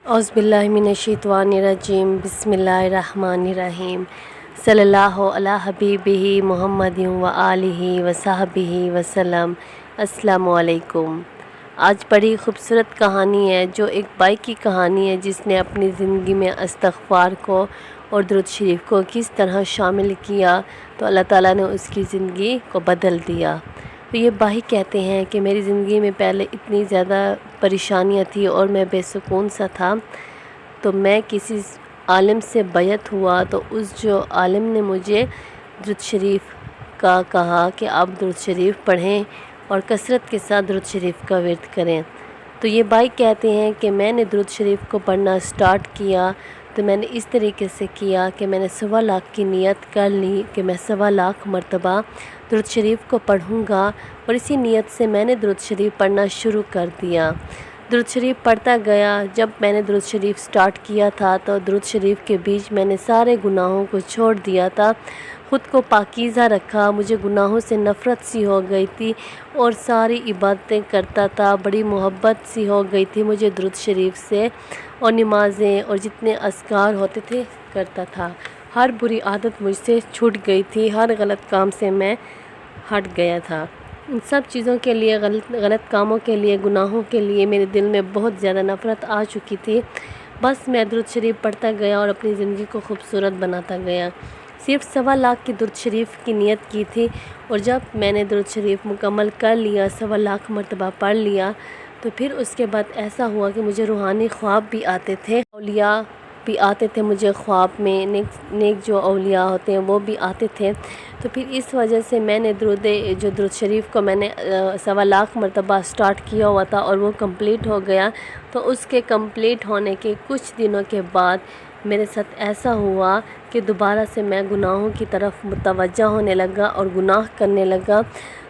औज़ुबिल्लाहिमिनश्शैतानिर्रजीम बिस्मिल्लाहिर्रहमानिर्रहीम सल्लल्लाहु अला हबीबिही मुहम्मदिन व आलिहि व सहबिही वसल्लम। अस्सलामु अलैकुम। आज बड़ी ख़ूबसूरत कहानी है जो एक बाई की कहानी है जिसने अपनी ज़िंदगी में इस्तग़फ़ार को और दुरूद शरीफ को किस तरह शामिल किया तो अल्लाह ताला ने उसकी ज़िंदगी को बदल दिया। तो ये बाई कहते हैं कि मेरी ज़िंदगी में पहले इतनी ज़्यादा परेशानियाँ थी और मैं बेसुकून सा था, तो मैं किसी आलिम से बैत हुआ तो उस जो आलिम ने मुझे दुरूद शरीफ का कहा कि आप दुरूद शरीफ पढ़ें और कसरत के साथ दुरूद शरीफ का विर्द करें। तो ये बाई कहते हैं कि मैंने दुरूद शरीफ को पढ़ना स्टार्ट किया तो मैंने इस तरीके से किया कि मैंने 1.25 लाख की नियत कर ली कि मैं 1.25 लाख मरतबा दुरूद शरीफ को पढ़ूँगा और इसी नियत से मैंने दुरूद शरीफ पढ़ना शुरू कर दिया। दुरूद शरीफ पढ़ता गया। जब मैंने दुरूद शरीफ स्टार्ट किया था तो दुरूद शरीफ के बीच मैंने सारे गुनाहों को छोड़ दिया था, ख़ुद को पाकीज़ा रखा। मुझे गुनाहों से नफ़रत सी हो गई थी और सारी इबादतें करता था, बड़ी मोहब्बत सी हो गई थी मुझे दुरूद शरीफ से, और नमाज़ें और जितने अज़कार होते थे करता था। हर बुरी आदत मुझसे छूट गई थी, हर गलत काम से मैं हट गया था। इन सब चीज़ों के लिए, गलत कामों के लिए, गुनाहों के लिए मेरे दिल में बहुत ज़्यादा नफ़रत आ चुकी थी। बस मैं दुरूद शरीफ पढ़ता गया और अपनी ज़िंदगी को खूबसूरत बनाता गया। सिर्फ़ 1.25 लाख की दुरूद शरीफ की नियत की थी और जब मैंने दुरूद शरीफ मुकम्मल कर लिया, 1.25 लाख मरतबा पढ़ लिया, तो फिर उसके बाद ऐसा हुआ कि मुझे रूहानी ख्वाब भी आते थे, औलिया भी आते थे मुझे ख्वाब में, नेक जो औलिया होते हैं वो भी आते थे। तो फिर इस वजह से मैंने दुरूद शरीफ को मैंने 1.25 लाख मरतबा स्टार्ट किया हुआ था और वो कंप्लीट हो गया। तो उसके कंप्लीट होने के कुछ दिनों के बाद मेरे साथ ऐसा हुआ कि दोबारा से मैं गुनाहों की तरफ मुतवज्जा होने लगा और गुनाह करने लगा।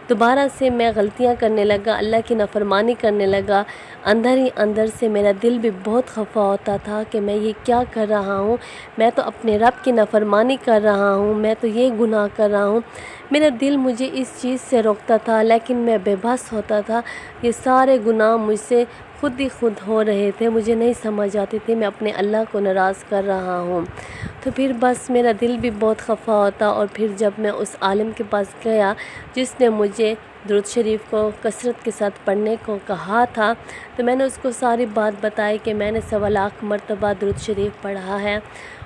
दोबारा से मैं गलतियां करने लगा, अल्लाह की नाफरमानी करने लगा। अंदर ही अंदर से मेरा दिल भी बहुत खफा होता था कि मैं ये क्या कर रहा हूँ, मैं तो अपने रब की नाफरमानी कर रहा हूँ, मैं तो ये गुनाह कर रहा हूँ। मेरा दिल मुझे इस चीज़ से रोकता था लेकिन मैं बेबस होता था। ये सारे गुनाह मुझसे खुद ही खुद हो रहे थे, मुझे नहीं समझ आती थी मैं अपने अल्लाह को नाराज़ कर रहा हूँ। तो फिर बस मेरा दिल भी बहुत खफा होता और फिर जब मैं उस आलिम के पास गया जिसने मुझे दुरूद शरीफ को कसरत के साथ पढ़ने को कहा था, तो मैंने उसको सारी बात बताई कि मैंने 1.25 लाख मरतबा दुरूद शरीफ पढ़ा है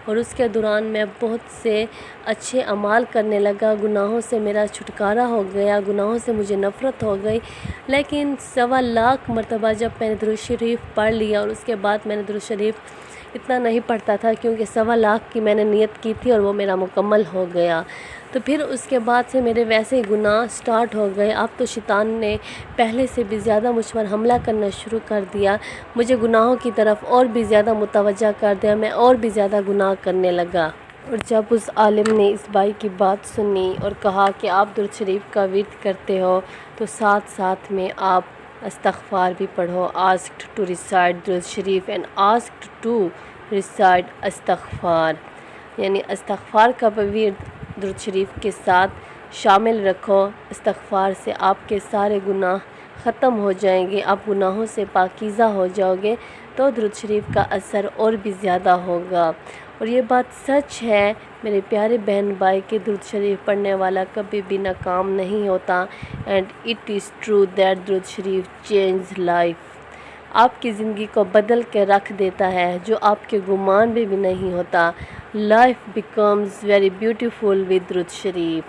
और उसके दौरान मैं बहुत से अच्छे अमाल करने लगा, गुनाहों से मेरा छुटकारा हो गया, गुनाहों से मुझे नफ़रत हो गई। लेकिन 1.25 लाख मरतबा जब मैंने दुरूद शरीफ पढ़ लिया और उसके बाद मैंने दुरूद शरीफ इतना नहीं पढ़ता था क्योंकि 1.25 लाख की मैंने नियत की थी और वो मेरा मुकम्मल हो गया। तो फिर उसके बाद से मेरे वैसे ही गुनाह स्टार्ट हो गए। अब तो शैतान ने पहले से भी ज़्यादा मुझ पर हमला करना शुरू कर दिया, मुझे गुनाहों की तरफ और भी ज़्यादा मुतवज्जा कर दिया, मैं और भी ज़्यादा गुनाह करने लगा। और जब उस आलिम ने इस बाई की बात सुनी और कहा कि आप दुरूद शरीफ का विर्द करते हो तो साथ साथ में आप इस्तग़फ़ार भी पढ़ो, आस्क्ड टू रिसाइट दुरूद शरीफ एंड आस्क्ड टू रिसाइट इस्तग़फ़ार, यानी इस्तग़फ़ार का विर्द दुरूद शरीफ के साथ शामिल रखो। इस्तग़फ़ार से आपके सारे गुनाह ख़त्म हो जाएंगे, आप गुनाहों से पाकीज़ा हो जाओगे, तो दुरूद शरीफ का असर और भी ज़्यादा होगा। और ये बात सच है मेरे प्यारे बहन भाई के दुरूद शरीफ पढ़ने वाला कभी भी नाकाम नहीं होता। And it is true that दुरूद शरीफ चेंज लाइफ, आपकी ज़िंदगी को बदल के रख देता है जो आपके गुमान में भी नहीं होता। Life becomes very beautiful with दुरूद शरीफ।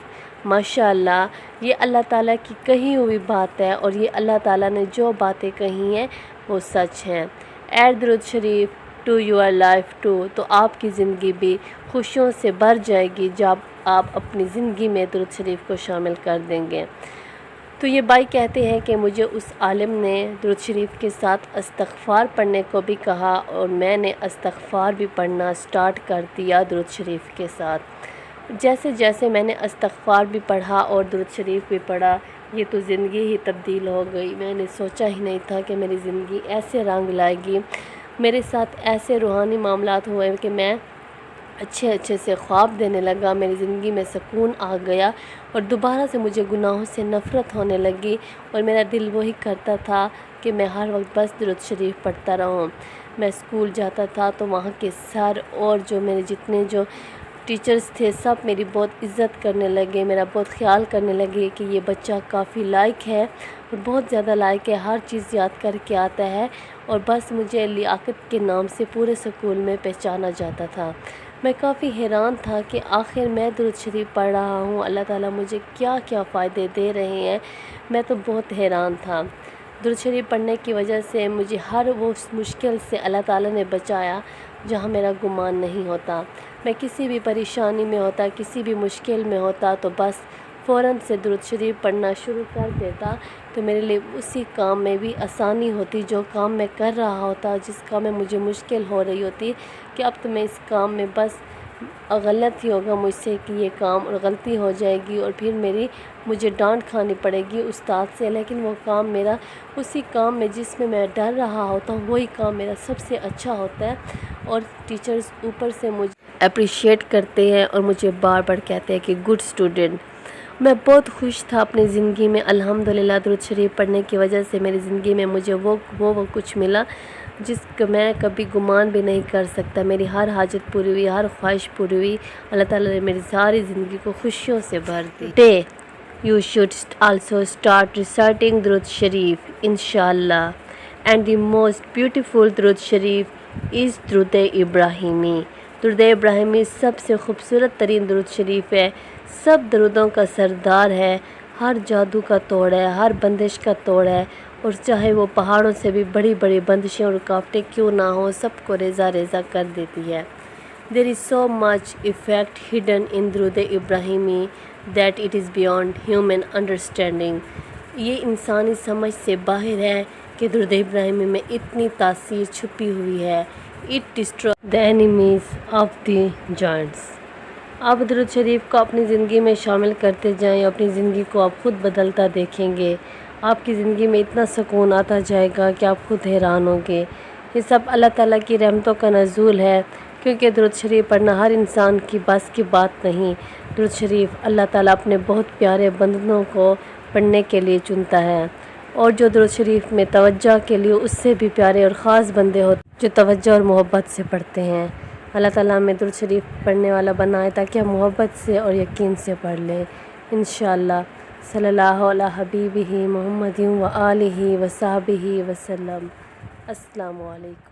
माशाअल्लाह, ये अल्लाह ताला की कही हुई बात है और ये अल्लाह ताला ने जो बातें कही हैं वो सच हैं। ऐड दुरूद शरीफ टू योर लाइफ टू, तो आपकी ज़िंदगी भी खुशियों से भर जाएगी जब आप अपनी ज़िंदगी में दुरूद शरीफ को शामिल कर देंगे। तो ये बाई कहते हैं कि मुझे उस आलिम ने दुरूद शरीफ के साथ इस्तग़फ़ार पढ़ने को भी कहा और मैंने इस्तग़फ़ार भी पढ़ना स्टार्ट कर दिया दुरूद शरीफ के साथ। जैसे जैसे मैंने इस्तग़फ़ार भी पढ़ा और दुरूद शरीफ भी पढ़ा, ये तो ज़िंदगी ही तब्दील हो गई। मैंने सोचा ही नहीं था कि मेरी ज़िंदगी ऐसे रंग लाएगी, मेरे साथ ऐसे रूहानी मामलात हुए कि मैं अच्छे से ख्वाब देने लगा, मेरी ज़िंदगी में सुकून आ गया और दोबारा से मुझे गुनाहों से नफ़रत होने लगी और मेरा दिल वही करता था कि मैं हर वक्त बस दुरूद शरीफ पढ़ता रहूँ। میں اسکول جاتا تھا تو وہاں کے سر اور جو میرے جتنے جو ٹیچرز تھے سب میری بہت عزت کرنے لگے، میرا بہت خیال کرنے لگے کہ یہ بچہ کافی لائق ہے اور بہت زیادہ لائق ہے، ہر چیز یاد کر کے آتا ہے، اور بس مجھے لیاقت کے نام سے پورے اسکول میں پہچانا جاتا تھا۔ میں کافی حیران تھا کہ آخر میں درود شریف پڑھ رہا ہوں، اللہ تعالیٰ مجھے کیا کیا فائدے دے رہے ہیں، میں تو بہت حیران تھا۔ درود شریف پڑھنے کی وجہ سے مجھے ہر وہ مشکل سے اللہ تعالیٰ نے بچایا جہاں میرا گمان نہیں ہوتا۔ میں کسی بھی پریشانی میں ہوتا، کسی بھی مشکل میں ہوتا تو بس فوراً سے درود شریف پڑھنا شروع کر دیتا تو میرے لیے اسی کام میں بھی آسانی ہوتی، جو کام میں کر رہا ہوتا، جس کام میں مجھے مشکل ہو رہی ہوتی کہ اب تو میں اس کام میں بس غلط ہی ہوگا مجھ سے کہ یہ کام، اور غلطی ہو جائے گی اور پھر مجھے ڈانٹ کھانی پڑے گی استاد سے، لیکن وہ کام میرا اسی کام میں جس میں میں ڈر رہا ہوتا ہوں وہی کام میرا سب سے اچھا ہوتا ہے، اور ٹیچرز اوپر سے مجھے اپریشیٹ کرتے ہیں اور مجھے بار بار کہتے ہیں کہ گڈ اسٹوڈنٹ۔ میں بہت خوش تھا اپنی زندگی میں، الحمدللہ درود شریف پڑھنے کی وجہ سے میری زندگی میں مجھے وہ کچھ ملا جس کا میں کبھی گمان بھی نہیں کر سکتا۔ میری ہر حاجت پوری ہوئی، ہر خواہش پوری ہوئی، اللہ تعالیٰ نے میری ساری زندگی کو خوشیوں سے بھر دی۔ Today you should also start reciting درود شریف انشاءاللہ، and the most beautiful درود شریف is درود ابراہیمی۔ درود ابراہیمی سب سے خوبصورت ترین درود شریف ہے، سب درودوں کا سردار ہے، ہر جادو کا توڑ ہے، ہر بندش کا توڑ ہے، اور چاہے وہ پہاڑوں سے بھی بڑی بڑی بندشیں اور رکاوٹیں کیوں نہ ہوں سب کو ریزہ ریزہ کر دیتی ہے۔ There is so much effect hidden in درود ابراہیمی that it is beyond human understanding۔ یہ انسانی سمجھ سے باہر ہے کہ درود ابراہیمی میں اتنی تاثیر چھپی ہوئی ہے۔ It destroys the enemies of the giants۔ آپ درود شریف کو اپنی زندگی میں شامل کرتے جائیں، اپنی زندگی کو آپ خود بدلتا دیکھیں گے، آپ کی زندگی میں اتنا سکون آتا جائے گا کہ آپ خود حیران ہوں گے۔ یہ سب اللہ تعالیٰ کی رحمتوں کا نزول ہے، کیونکہ درود شریف پڑھنا ہر انسان کی بس کی بات نہیں۔ درود شریف اللہ تعالیٰ اپنے بہت پیارے بندوں کو پڑھنے کے لیے چنتا ہے، اور جو درود شریف میں توجہ کے لیے اس سے بھی پیارے اور خاص بندے ہوتے ہیں جو توجہ اور محبت سے پڑھتے ہیں۔ اللہ تعالیٰ ہمیں درود شریف پڑھنے والا بنائے تاکہ ہم محبت سے اور یقین سے پڑھ لیں انشاءاللہ۔ صلی اللہ علی حبیبہ محمد و آلہ و صحبہ وسلم۔ السلام علیکم۔